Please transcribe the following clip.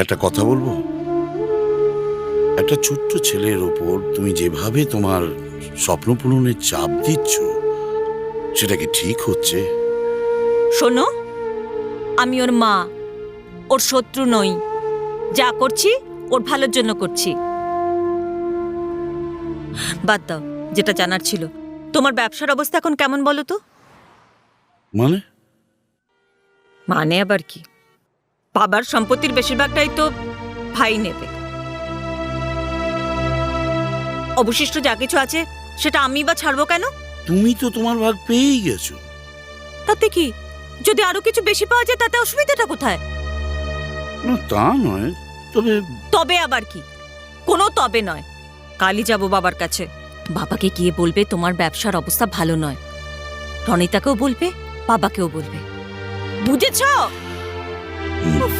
একটা কথা বলবো? একটা ছোট্ট ছেলের ওপর তুমি যেভাবে তোমার স্বপ্ন পূরণের চাপ দিচ্ছ, সেটা কি ঠিক হচ্ছে? শোনো, আমি ওর মা, ওর শত্রু নই। যা করছি ওর ভালোর জন্য করছি। বাদ দাও, যেটা জানার ছিল, তোমার ব্যবসার অবস্থা এখন কেমন বলো তো? মানে? মানে আবার কি, বাবার সম্পত্তির বেশিরভাগটাই তো ভাই নেবে। অবশিষ্ট যা কিছু আছে সেটা আমি বা ছাড়বো কেন? তুমি তো তোমার ভাগ পেয়েই গেছো। তাতে কি, যদি আরো কিছু বেশি পাওয়া যায় তাতে অসুবিধাটা কোথায়? না তা নয়, তবে তবে আবার কি? কোনো তবে নয়। কালই যাব বাবার কাছে। বাবাকে গিয়ে বলবে তোমার ব্যবসার অবস্থা ভালো নয়। রনিতাকেও বলবে, বাবাকেও বলবে। বুঝেছ? হুম,